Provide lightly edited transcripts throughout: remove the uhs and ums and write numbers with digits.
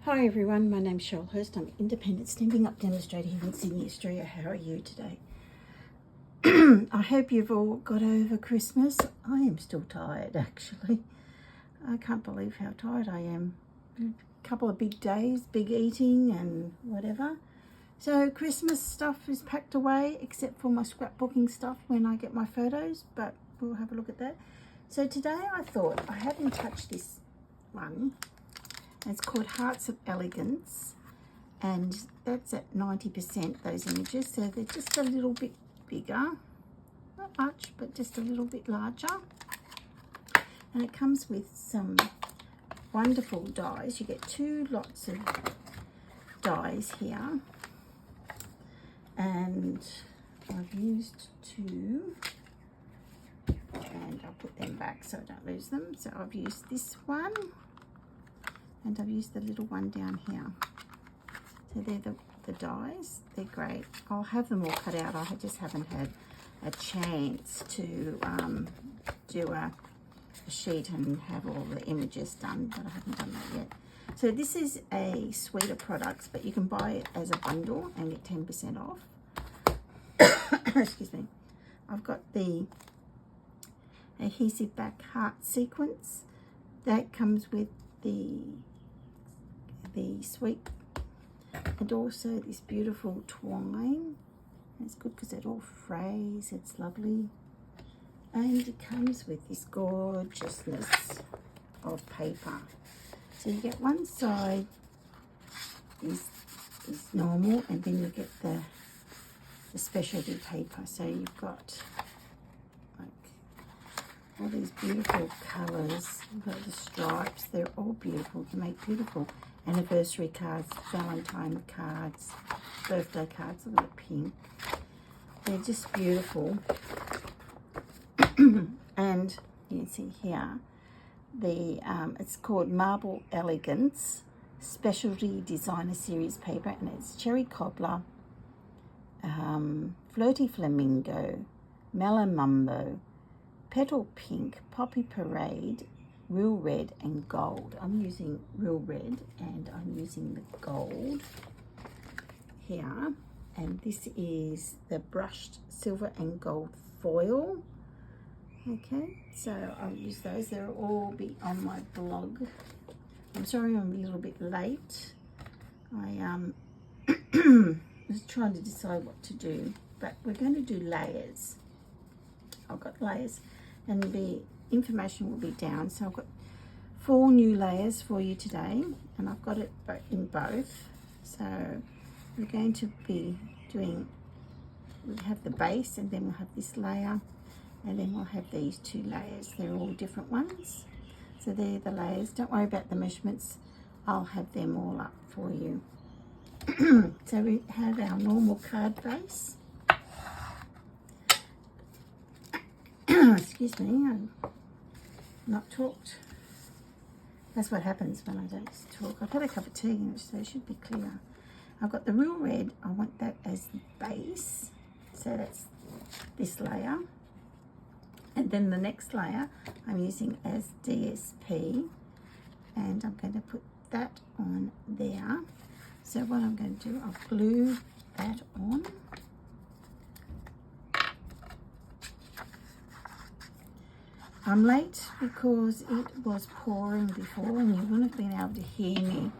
Hi everyone, my name's Cheryl Hurst. I'm an independent Stampin' Up demonstrator here in Sydney, Australia. How are you today? I hope you've all got over Christmas. I am still tired actually. I can't believe how tired I am. A couple of big days, big eating and whatever. So Christmas stuff is packed away except for my scrapbooking stuff when I get my photos, but we'll have a look at that. So today I thought, I haven't touched this one. It's called Hearts of Elegance, and that's at 90%, those images, so they're just a little bit bigger, not much, but just a little bit larger. And it comes with some wonderful dies. You get two lots of dies here, and I've used two, and I'll put them back so I don't lose them. So I've used this one, and I've used the little one down here. So they're the dies. They're great. I'll have them all cut out. I just haven't had a chance to do a sheet and have all the images done, but I haven't done that yet. So this is a suite of products, but you can buy it as a bundle and get 10% off. Excuse me. I've got the adhesive back heart sequence. That comes with the sweet, and also this beautiful twine. It's good because it all frays. It's lovely, and it comes with this gorgeousness of paper. So you get one side is normal, and then you get the specialty paper. So you've got all these beautiful colours. You've got the stripes. They're all beautiful. You can make beautiful anniversary cards, Valentine cards, birthday cards. Look at the pink. They're just beautiful. And you can see here, it's called Marble Elegance Specialty Designer Series paper, and it's Cherry Cobbler, Flirty Flamingo, Melamumbo, Petal Pink, Poppy Parade, Real Red and Gold. I'm using Real Red and I'm using the gold here. And this is the brushed silver and gold foil. Okay, so I'll use those. They'll all be on my blog. I'm sorry I'm a little bit late. I was trying to decide what to do, but we're going to do layers. I've got layers, and the information will be down. So I've got 4 new layers for you today, and I've got it in both. So we're going to be doing, we'll have the base, and then we'll have this layer, and then we'll have these 2 layers. They're all different ones. So they're the layers. Don't worry about the measurements. I'll have them all up for you. So we have our normal card base. Excuse me, I've not talked. That's what happens when I don't talk. I've had a cup of tea, so it should be clear. I've got the Real Red. I want that as the base. So that's this layer. And then the next layer I'm using as DSP. And I'm going to put that on there. So what I'm going to do, I'll glue that on. I'm late because it was pouring before and you wouldn't have been able to hear me.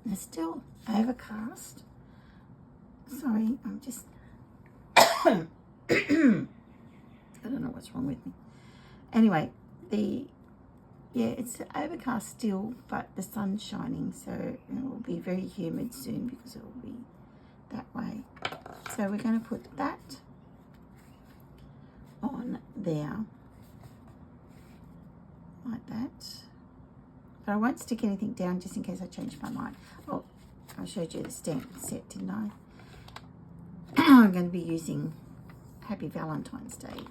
It's still overcast. Sorry, I'm just... I don't know what's wrong with me. Anyway, it's overcast still, but the sun's shining, so it will be very humid soon because it will be that way. So we're going to put that on there like that, but I won't stick anything down just in case I change my mind. Oh, I showed you the stamp set, didn't I? I'm going to be using Happy Valentine's Day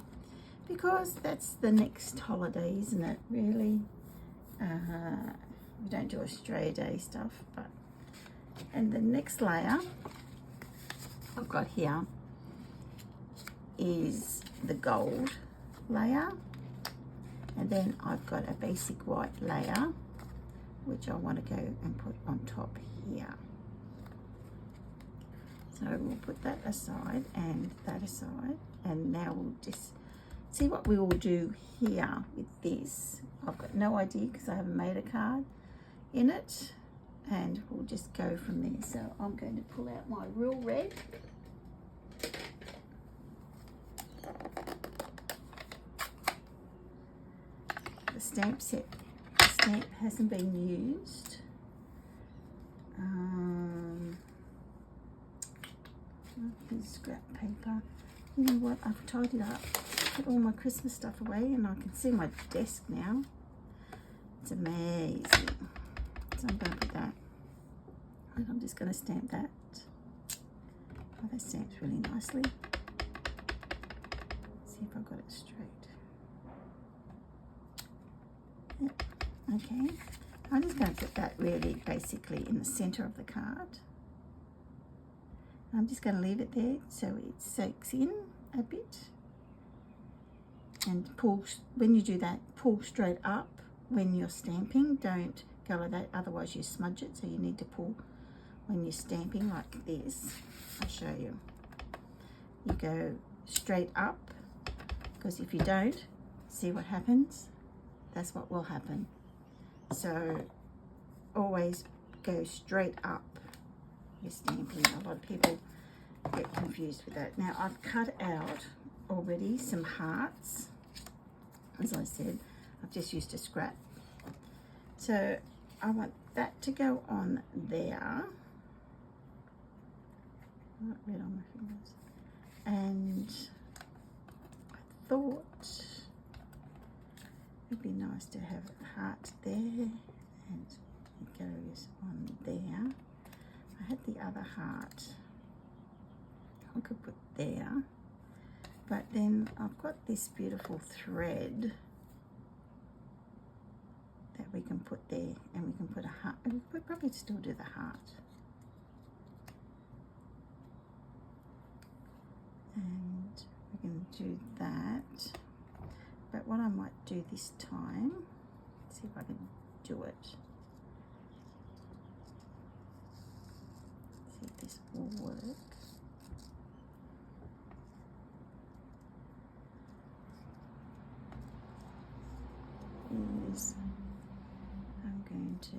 because that's the next holiday, isn't it? Really, we don't do Australia Day stuff, but and the next layer I've got here is the gold layer, and then I've got a basic white layer, which I want to go and put on top here. So we'll put that aside and that aside, and now we'll just see what we will do here with this. I've got no idea because I haven't made a card in it, and we'll just go from there. So I'm going to pull out my Real Red. The stamp set, the stamp hasn't been used. Here's scrap paper. You know what? I've tidied up, put all my Christmas stuff away, and I can see my desk now. It's amazing. So I'm going to put that, and I'm just going to stamp that. Oh, that stamps really nicely. Let's see if I've got it straight. Yep. Okay. I'm just going to put that really basically in the center of the card. I'm just going to leave it there so it soaks in a bit, and pull, when you do that, pull straight up when you're stamping. Don't go like that, otherwise you smudge it. So you need to pull when you're stamping like this. I'll show you. You go straight up, because if you don't, see what happens? That's what will happen. So always go straight up. You're stamping. A lot of people get confused with that. Now I've cut out already some hearts. As I said, I've just used a scrap. So I want that to go on there. Not red on my fingers. And I thought it'd be nice to have a heart there, and it goes on there. I had the other heart I could put there, but then I've got this beautiful thread that we can put there, and we can put a heart. We could probably still do the heart. And we can do that. But what I might do this time, see if I can do it. See if this will work. Is I'm going to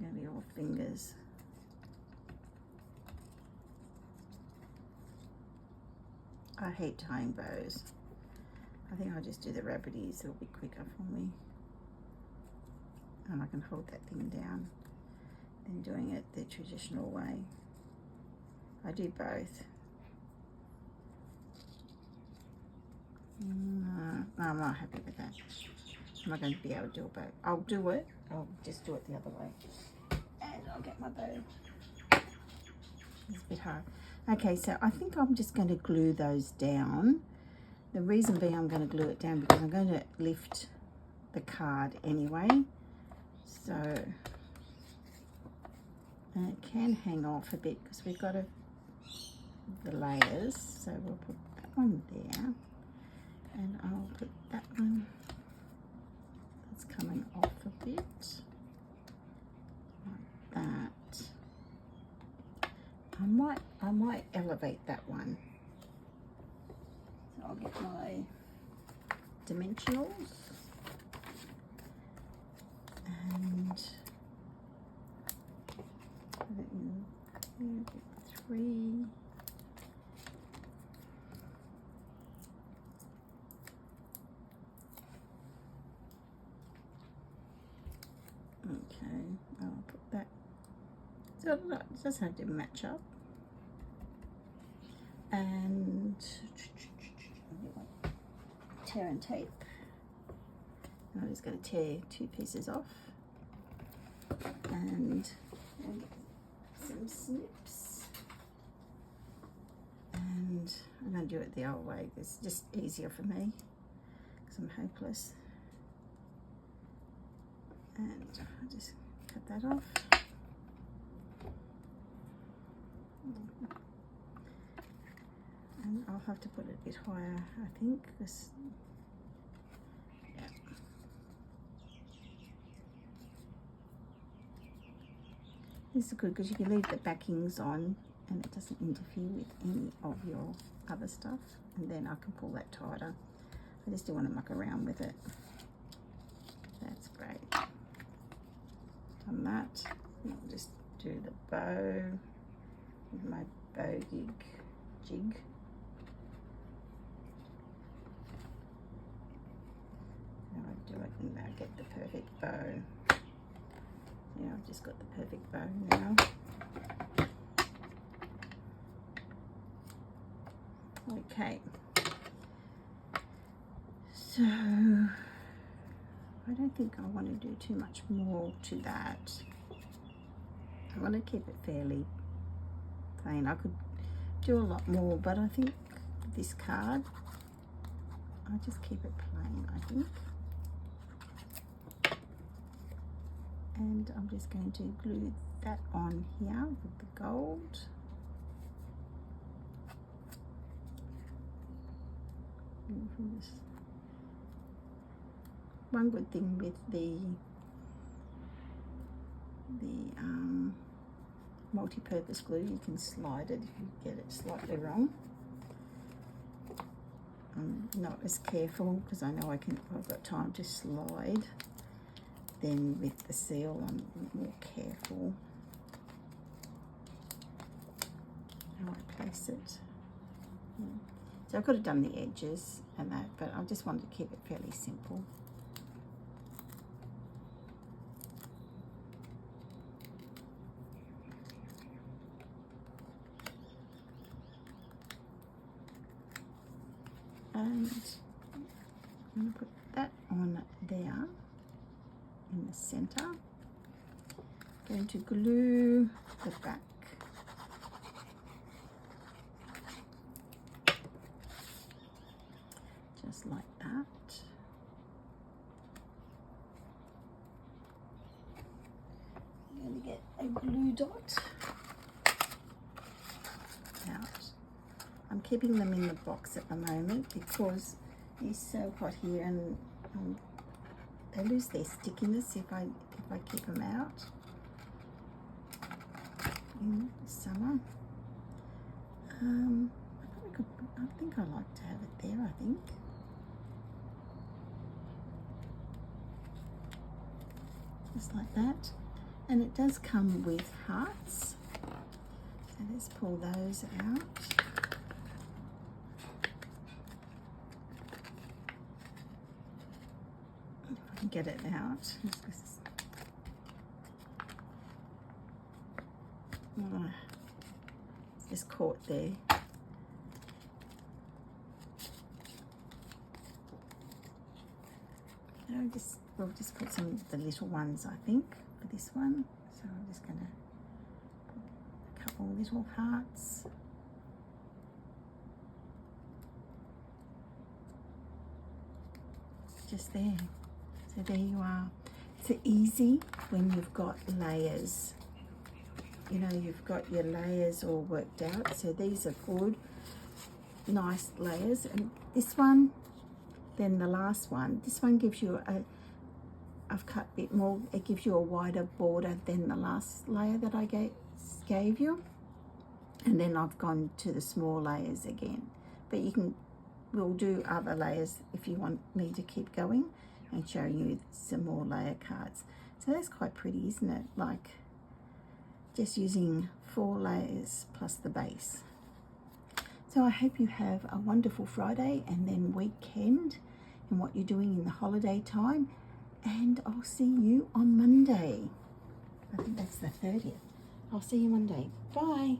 gonna be all fingers. I hate tying bows. I think I'll just do the rabbities, it'll be quicker for me. And I can hold that thing down than doing it the traditional way. I do both. No, I'm not happy with that. I'm not going to be able to do it both. I'll do it, I'll just do it the other way. And I'll get my bow. It's a bit hard. Okay, so I think I'm just going to glue those down. The reason being I'm going to glue it down because I'm going to lift the card anyway. So, and it can hang off a bit because we've got the layers. So we'll put that one there, and I'll put that one that's coming off a bit, like that. I might elevate that one. I'll get my dimensionals and put it in here, 3. Okay, I'll put that. So it does have to match up. And tear and tape. And I'm just going to tear 2 pieces off and some snips. And I'm going to do it the old way. It's just easier for me because I'm hopeless. And I'll just cut that off. And I'll have to put it a bit higher, I think, because yeah. This is good because you can leave the backings on and it doesn't interfere with any of your other stuff. And then I can pull that tighter. I just don't want to muck around with it. That's great. Done that. And I'll just do the bow with my bow jig. Now I do it and I get the perfect bow. Yeah, I've just got the perfect bow now. Okay. So I don't think I want to do too much more to that. I want to keep it fairly plain. I could do a lot more, but I think this card, I'll just keep it plain, I think. And I'm just going to glue that on here with the gold. One good thing with the multi-purpose glue, you can slide it if you get it slightly wrong. I'm not as careful because I know I've got time to slide. Then with the seal, I'm more careful how I place it. Yeah. So I could have done the edges and that, but I just wanted to keep it fairly simple. And I'm going to put that on there in the center. I'm going to glue the back. Just like that. I'm going to get a glue dot out. I'm keeping them in the box at the moment because it's so hot here and they lose their stickiness if I keep them out in the summer. I think I like to have it there, I think. Just like that. And it does come with hearts. So let's pull those out. Get it out. It's just caught there. We'll just put some of the little ones, I think, for this one. So I'm just going to put a couple little hearts. Just there. So there you are. It's easy when you've got layers. You know, you've got your layers all worked out. So these are good, nice layers. And this one, then the last one. This one gives you I've cut a bit more. It gives you a wider border than the last layer that I gave you. And then I've gone to the small layers again. But we'll do other layers if you want me to keep going and showing you some more layer cards. So that's quite pretty, isn't it? Like just using 4 layers plus the base. So I hope you have a wonderful Friday and then weekend and what you're doing in the holiday time. And I'll see you on Monday. I think that's the 30th. I'll see you Monday. Bye.